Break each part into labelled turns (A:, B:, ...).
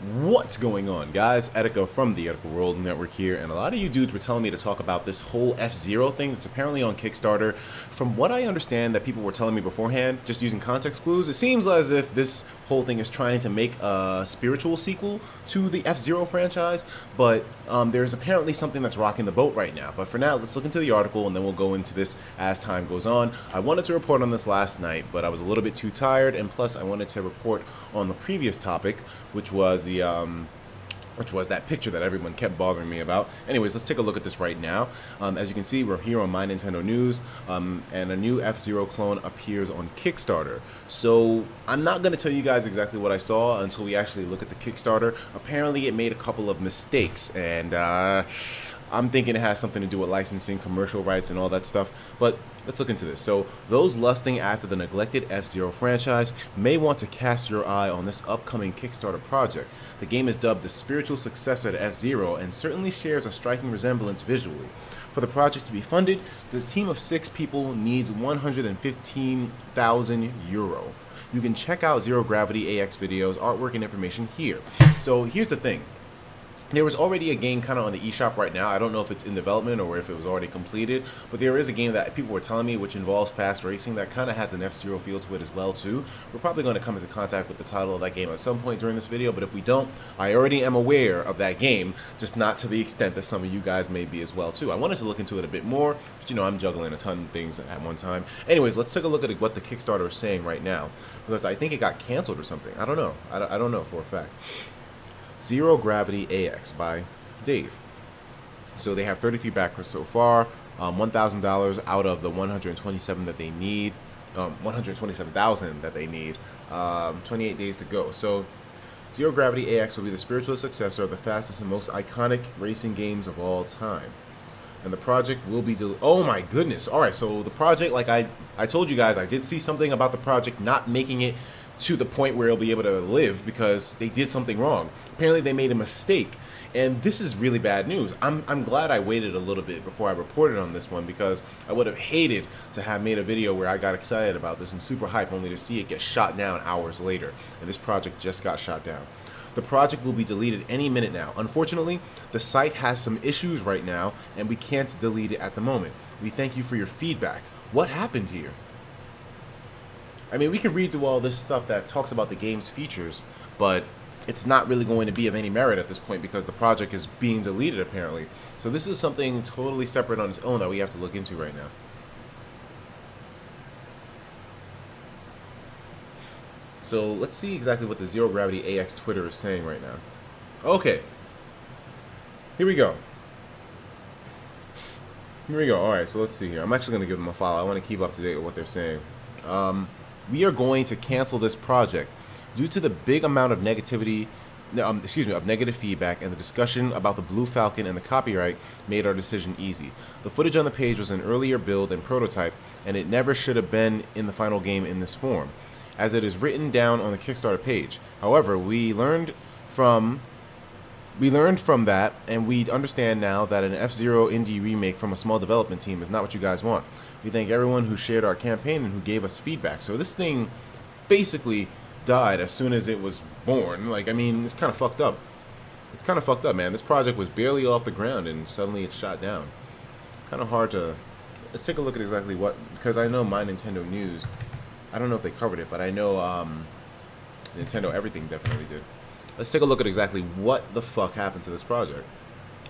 A: What's going on, guys? Etika from the Etika World Network here, and a lot of you dudes were telling me to talk about this whole FZero thing that's apparently on Kickstarter. From what I understand that people were telling me beforehand, just using context clues, it seems as if this whole thing is trying to make a spiritual sequel to the FZero franchise, but there's apparently something that's rocking the boat right now. But for now, let's look into the article, and then we'll go into this as time goes on. I wanted to report on this last night, but I was a little bit too tired, and plus I wanted to report on the previous topic, which was that picture that everyone kept bothering me about. Anyways, let's take a look at this right now. As you can see, we're here on My Nintendo News, and a new FZero clone appears on Kickstarter. So I'm not going to tell you guys exactly what I saw until we actually look at the Kickstarter. Apparently, it made a couple of mistakes, and I'm thinking it has something to do with licensing, commercial rights, and all that stuff. But let's look into this. So, those lusting after the neglected FZero franchise may want to cast your eye on this upcoming Kickstarter project. The game is dubbed the spiritual successor to FZero and certainly shares a striking resemblance visually. For the project to be funded, the team of 6 people needs €115,000. You can check out Zero Gravity AX videos, artwork, and information here. So here's the thing. There was already a game kind of on the eShop right now. I don't know if it's in development or if it was already completed, but there is a game that people were telling me which involves fast racing that kind of has an F-Zero feel to it as well too. We're probably going to come into contact with the title of that game at some point during this video, but if we don't, I already am aware of that game, just not to the extent that some of you guys may be as well too. I wanted to look into it a bit more, but you know, I'm juggling a ton of things at one time. Anyways, let's take a look at what the Kickstarter is saying right now, because I think it got canceled or something. I don't know. I don't know for a fact. Zero Gravity AX by Dave. So they have 33 backers so far, $1,000 out of the 127 that they need, 127,000 that they need, 28 days to go. So Zero Gravity AX will be the spiritual successor of the fastest and most iconic racing games of all time. And the project will be oh my goodness. All right, so the project, like I told you guys, I did see something about the project not making it to the point where it'll be able to live because they did something wrong. Apparently they made a mistake, and this is really bad news. I'm glad I waited a little bit before I reported on this one, because I would have hated to have made a video where I got excited about this and super hype only to see it get shot down hours later, and this project just got shot down. The project will be deleted any minute now. Unfortunately, the site has some issues right now, and we can't delete it at the moment. We thank you for your feedback. What happened here? I mean, we can read through all this stuff that talks about the game's features, but it's not really going to be of any merit at this point because the project is being deleted, apparently. So this is something totally separate on its own that we have to look into right now. So let's see exactly what the Zero Gravity AX Twitter is saying right now. Okay. Here we go. Here we go. All right, so let's see here. I'm actually going to give them a follow. I want to keep up to date with what they're saying. We are going to cancel this project due to the big amount of negativity, of negative feedback, and the discussion about the Blue Falcon and the copyright made our decision easy. The footage on the page was an earlier build and prototype, and it never should have been in the final game in this form, as it is written down on the Kickstarter page. However, we learned from that, and we understand now that an FZero indie remake from a small development team is not what you guys want. We thank everyone who shared our campaign and who gave us feedback. So this thing basically died as soon as it was born. Like, I mean, it's kind of fucked up. It's kind of fucked up, man. This project was barely off the ground and suddenly it's shot down. Kind of hard to... Let's take a look at exactly what... Because I know My Nintendo News, I don't know if they covered it, but I know Nintendo Everything definitely did. Let's take a look at exactly what the fuck happened to this project.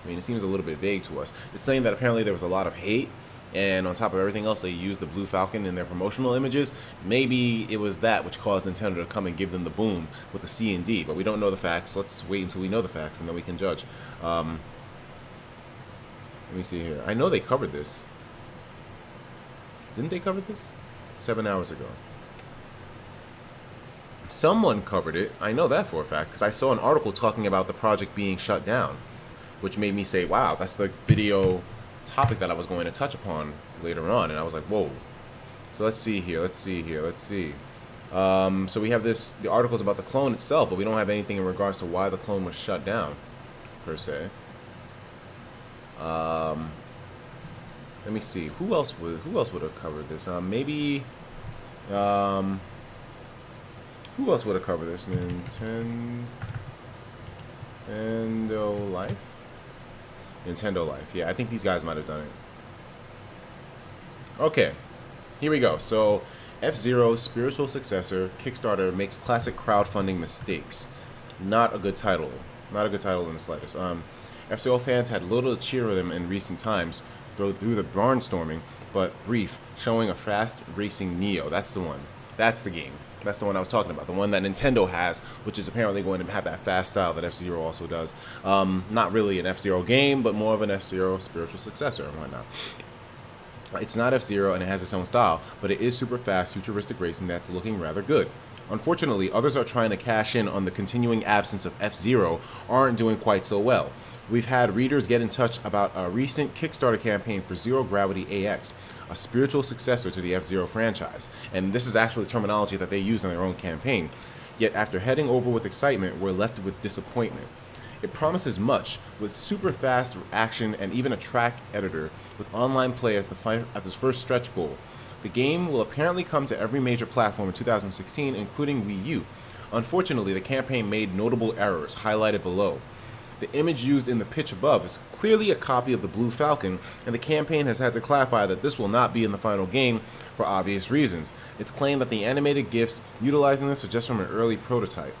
A: I mean, it seems a little bit vague to us. It's saying that apparently there was a lot of hate, and on top of everything else, they used the Blue Falcon in their promotional images. Maybe it was that which caused Nintendo to come and give them the boom with the C and D, but we don't know the facts. Let's wait until we know the facts, and then we can judge. Let me see here. I know they covered this. Didn't they cover this? 7 hours ago. Someone covered it. I know that for a fact, because I saw an article talking about the project being shut down, which made me say, wow, that's the video topic that I was going to touch upon later on, and I was like, whoa. So let's see here. So we have the articles about the clone itself, but we don't have anything in regards to why the clone was shut down, per se. Let me see. Who else would have covered this? Maybe. Who else would have covered this? Nintendo. Nintendo Life? Nintendo Life. Yeah, I think these guys might have done it. Okay, here we go. So, FZero's spiritual successor, Kickstarter, makes classic crowdfunding mistakes. Not a good title. Not a good title in the slightest. FZero fans had little to cheer them in recent times through the barnstorming, but brief, showing a fast racing Neo. That's the one. That's the game. That's the one I was talking about. The one that Nintendo has, which is apparently going to have that fast style that FZero also does. Not really an FZero game, but more of an FZero spiritual successor and whatnot. It's not FZero and it has its own style, but it is super fast, futuristic racing that's looking rather good. Unfortunately, others are trying to cash in on the continuing absence of FZero aren't doing quite so well. We've had readers get in touch about a recent Kickstarter campaign for Zero Gravity AX, a spiritual successor to the FZero franchise, and this is actually terminology that they used in their own campaign. Yet after heading over with excitement, we're left with disappointment. It promises much, with super fast action and even a track editor, with online play as its first stretch goal. The game will apparently come to every major platform in 2016, including Wii U. Unfortunately, the campaign made notable errors, highlighted below. The image used in the pitch above is clearly a copy of the Blue Falcon, and the campaign has had to clarify that this will not be in the final game for obvious reasons. It's claimed that the animated GIFs utilizing this are just from an early prototype.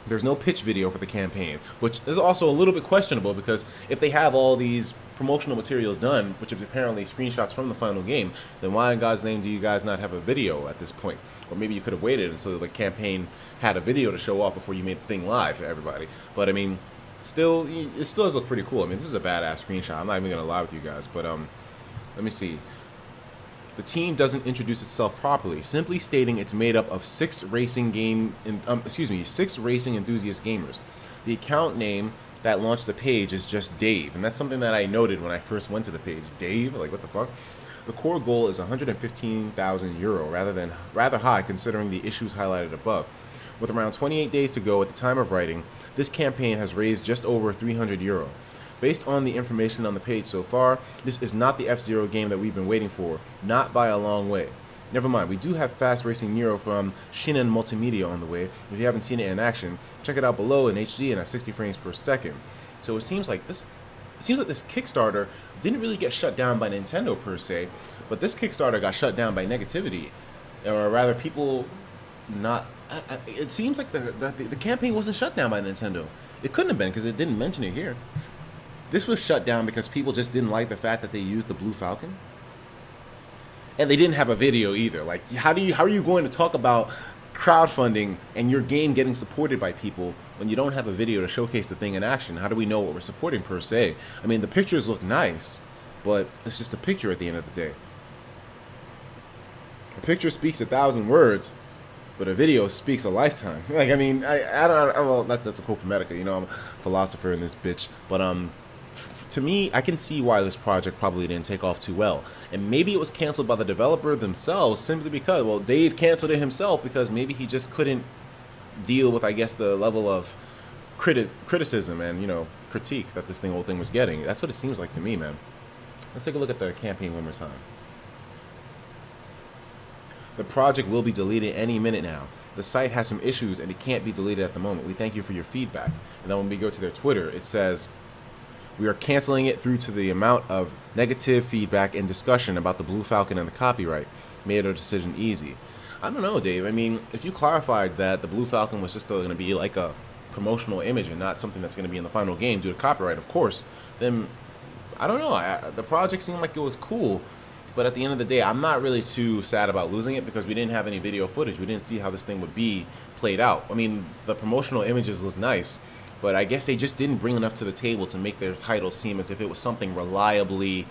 A: There's no pitch video for the campaign, which is also a little bit questionable because if they have all these promotional materials done, which is apparently screenshots from the final game, then why in God's name do you guys not have a video at this point? Or maybe you could have waited until the campaign had a video to show off before you made the thing live for everybody. But I mean, still, it still does look pretty cool. I mean, this is a badass screenshot. I'm not even gonna lie with you guys, but let me see. The team doesn't introduce itself properly, simply stating it's made up of six racing enthusiast gamers. The account name that launched the page is just Dave, and that's something that I noted when I first went to the page. Dave, like what the fuck? The core goal is 115,000 euro, rather high considering the issues highlighted above. With around 28 days to go at the time of writing, this campaign has raised just over 300 euro. Based on the information on the page so far, this is not the FZero game that we've been waiting for, not by a long way. Never mind, we do have Fast Racing Nero from Shinen Multimedia on the way. If you haven't seen it in action, check it out below in HD and at 60 frames per second. So it seems like this Kickstarter didn't really get shut down by Nintendo per se, but this Kickstarter got shut down by negativity, or rather people not. It seems like the campaign wasn't shut down by Nintendo. It couldn't have been because it didn't mention it here. This was shut down because people just didn't like the fact that they used the Blue Falcon. And they didn't have a video either. Like, how are you going to talk about crowdfunding and your game getting supported by people when you don't have a video to showcase the thing in action? How do we know what we're supporting per se? I mean, the pictures look nice, but it's just a picture at the end of the day. A picture speaks 1,000 words, but a video speaks a lifetime. Like, I mean, well, that's a quote from Etika, you know, I'm a philosopher in this bitch, but to me, I can see why this project probably didn't take off too well. And maybe it was canceled by the developer themselves simply because, well, Dave canceled it himself because maybe he just couldn't deal with, I guess, the level of criticism and, you know, critique that this whole thing was getting. That's what it seems like to me, man. Let's take a look at the campaign one more time. The project will be deleted any minute now. The site has some issues and it can't be deleted at the moment. We thank you for your feedback. And then when we go to their Twitter, it says, we are canceling it due to the amount of negative feedback and discussion about the Blue Falcon and the copyright. Made our decision easy. I don't know, Dave. I mean, if you clarified that the Blue Falcon was just going to be like a promotional image and not something that's going to be in the final game due to copyright, of course, then I don't know. The project seemed like it was cool, but at the end of the day, I'm not really too sad about losing it because we didn't have any video footage. We didn't see how this thing would be played out. I mean, the promotional images look nice, but I guess they just didn't bring enough to the table to make their title seem as if it was something reliably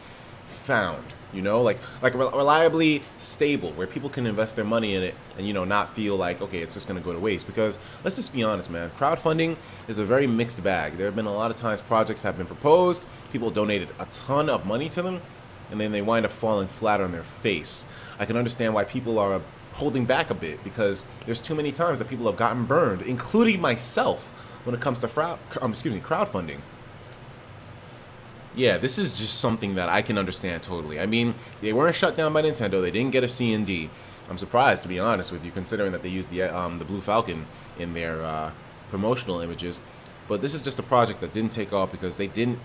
A: found, you know, like reliably stable, where people can invest their money in it and, you know, not feel like, okay, it's just going to go to waste. Because let's just be honest, man, crowdfunding is a very mixed bag. There have been a lot of times projects have been proposed, people donated a ton of money to them, and then they wind up falling flat on their face. I can understand why people are holding back a bit because there's too many times that people have gotten burned, including myself, when it comes to crowdfunding. Yeah, this is just something that I can understand totally. I mean, they weren't shut down by Nintendo. They didn't get a C&D. I'm surprised, to be honest with you, considering that they used the Blue Falcon in their promotional images. But this is just a project that didn't take off because they didn't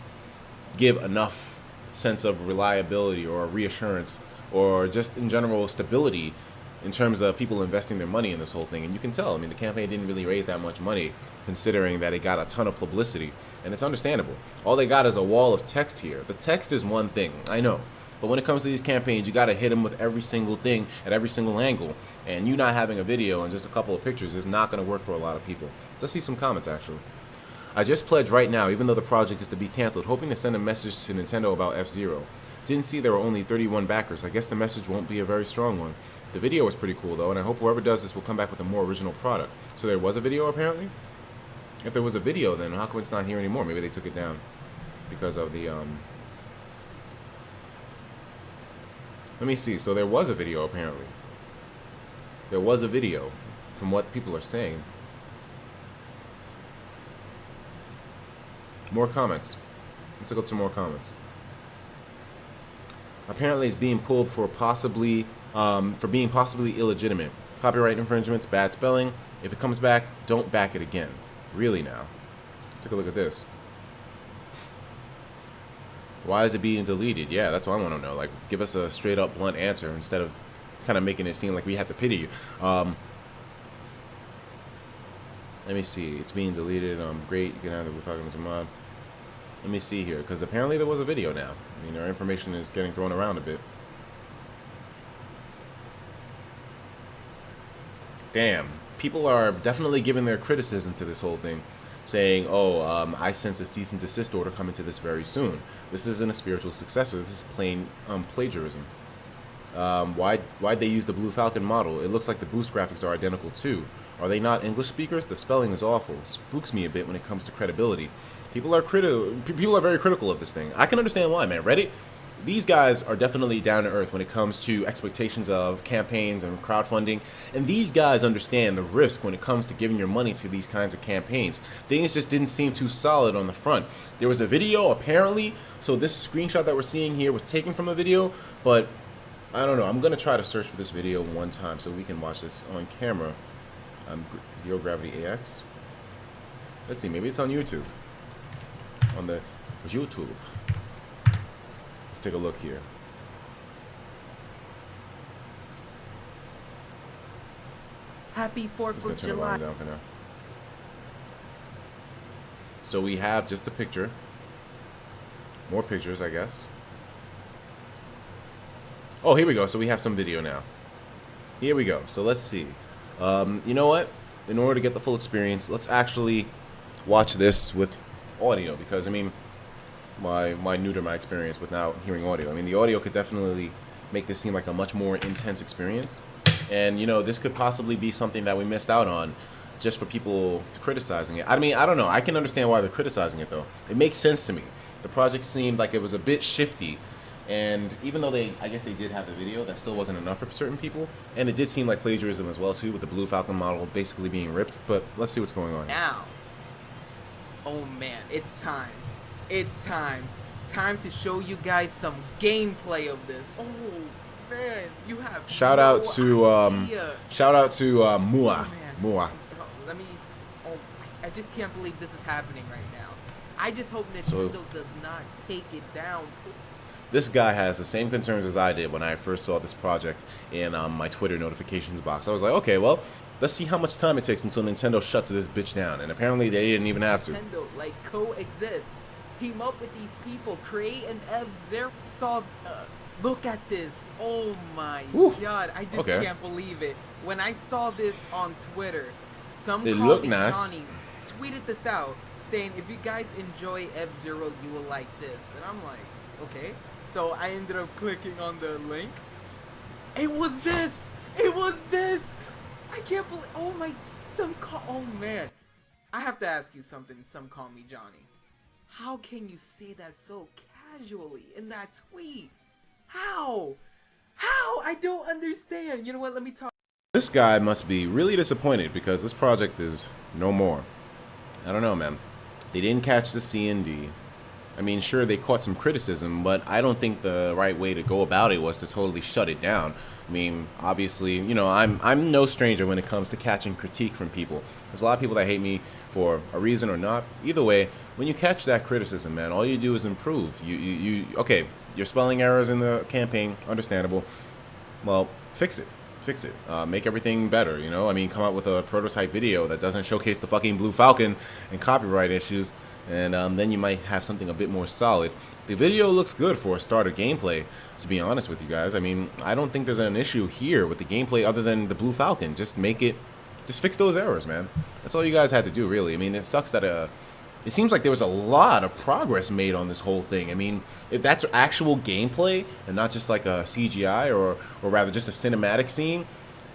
A: give enough sense of reliability or reassurance or just in general stability in terms of people investing their money in this whole thing. And you can tell, I mean, the campaign didn't really raise that much money considering that it got a ton of publicity, and it's understandable. All they got is a wall of text here. The text is one thing, I know, but when it comes to these campaigns, you got to hit them with every single thing at every single angle, and you not having a video and just a couple of pictures is not going to work for a lot of people. Let's see some comments actually. I just pledge right now, even though the project is to be canceled, hoping to send a message to Nintendo about F-Zero. Didn't see there were only 31 backers. I guess the message won't be a very strong one. The video was pretty cool though, and I hope whoever does this will come back with a more original product. So there was a video apparently? If there was a video, then how come it's not here anymore? Maybe they took it down because of the, Let me see. So there was a video apparently. There was a video from what people are saying. More comments. Let's look at some more comments. Apparently it's being pulled for being possibly illegitimate. Copyright infringements, bad spelling. If it comes back, don't back it again. Really now. Let's take a look at this. Why is it being deleted? Yeah, that's what I want to know. Like, give us a straight up blunt answer instead of kind of making it seem like we have to pity you. Let me see. It's being deleted. Great. You can have the blue mod. Let me see here, because apparently there was a video now. I mean, our information is getting thrown around a bit. Damn. People are definitely giving their criticism to this whole thing, saying, oh, I sense a cease and desist order coming to this very soon. This isn't a spiritual successor. This is plain plagiarism. Why'd they use the Blue Falcon model? It looks like the boost graphics are identical too. Are they not English speakers? The spelling is awful. Spooks me a bit when it comes to credibility. People are very critical of this thing. I can understand why, man. Reddit, these guys are definitely down to earth when it comes to expectations of campaigns and crowdfunding. And these guys understand the risk when it comes to giving your money to these kinds of campaigns. Things just didn't seem too solid on the front. There was a video apparently, so this screenshot that we're seeing here was taken from a video, but I don't know. I'm going to try to search for this video one time so we can watch this on camera. Zero Gravity AX. Let's see, maybe it's on YouTube. On the YouTube. Let's take a look here.
B: Happy 4th of July.
A: Down for now. So we have just the picture. More pictures, I guess. Oh, here we go. So we have some video now. Here we go. So let's see. You know what? In order to get the full experience, let's actually watch this with audio, because I mean, why neuter my experience without hearing audio? I mean, the audio could definitely make this seem like a much more intense experience, and you know, this could possibly be something that we missed out on just for people criticizing it. I mean, I don't know. I can understand why they're criticizing it though. It makes sense to me. The project seemed like it was a bit shifty. And even though I guess they did have the video, that still wasn't enough for certain people. And it did seem like plagiarism as well, too, with the Blue Falcon model basically being ripped. But let's see what's going on
B: now. Oh, man, it's time. It's time. Time to show you guys some gameplay of this. Oh, man, you have
A: shout out to Mua. Mua.
B: Let me. Oh, I just can't believe this is happening right now. I just hope Nintendo does not take it down.
A: This guy has the same concerns as I did when I first saw this project in my Twitter notifications box. I was like, okay, well, let's see how much time it takes until Nintendo shuts this bitch down. And apparently they didn't even have to.
B: Nintendo, like, coexist. Team up with these people. Create an F-Zero. Look at this. Oh my God. I just can't believe it. When I saw this on Twitter, some colleague Johnny tweeted this out saying, if you guys enjoy F-Zero, you will like this. And I'm like, okay. So I ended up clicking on the link. It was this! It was this! I can't believe. Oh my. Oh man. I have to ask you something. Some call me Johnny. How can you say that so casually in that tweet? How? How? I don't understand. You know what? Let me talk.
A: This guy must be really disappointed because this project is no more. I don't know, man. They didn't catch the C and D. I mean, sure, they caught some criticism, but I don't think the right way to go about it was to totally shut it down. I mean, obviously, you know, I'm no stranger when it comes to catching critique from people. There's a lot of people that hate me for a reason or not. Either way, when you catch that criticism, man, all you do is improve. Okay, your spelling errors in the campaign, understandable. Well, fix it. Fix it. Make everything better, you know? I mean, come out with a prototype video that doesn't showcase the fucking Blue Falcon and copyright issues, and then you might have something a bit more solid. The video looks good for a starter gameplay, to be honest with you guys. I mean, I don't think there's an issue here with the gameplay other than the Blue Falcon. Just fix those errors, man. That's all you guys had to do, really. I mean, it sucks that it seems like there was a lot of progress made on this whole thing. I mean, if that's actual gameplay and not just like a CGI or rather just a cinematic scene,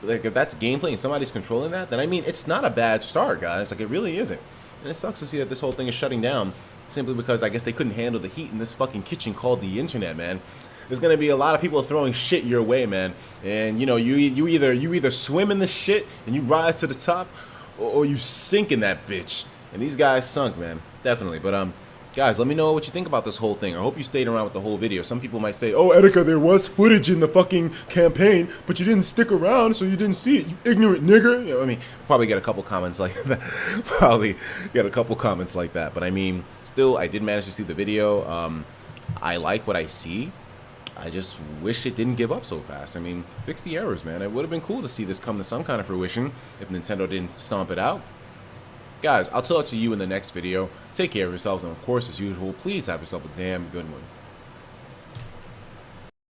A: like if that's gameplay and somebody's controlling that, then I mean, it's not a bad start, guys. Like, it really isn't. And it sucks to see that this whole thing is shutting down simply because I guess they couldn't handle the heat in this fucking kitchen called the internet, man. There's gonna be a lot of people throwing shit your way, man. And you know, you either swim in the shit and you rise to the top, or you sink in that bitch. And these guys sunk, man, definitely. But guys, let me know what you think about this whole thing. I hope you stayed around with the whole video. Some people might say, "Oh, Etika, there was footage in the fucking campaign, but you didn't stick around, so you didn't see it. You ignorant nigger." You know, I mean, probably get a couple comments like that. Probably get a couple comments like that. But I mean, still, I did manage to see the video. I like what I see. I just wish it didn't give up so fast. I mean, fix the errors, man. It would have been cool to see this come to some kind of fruition if Nintendo didn't stomp it out. Guys, I'll tell it to you in the next video. Take care of yourselves, and of course, as usual, please have yourself a damn good one.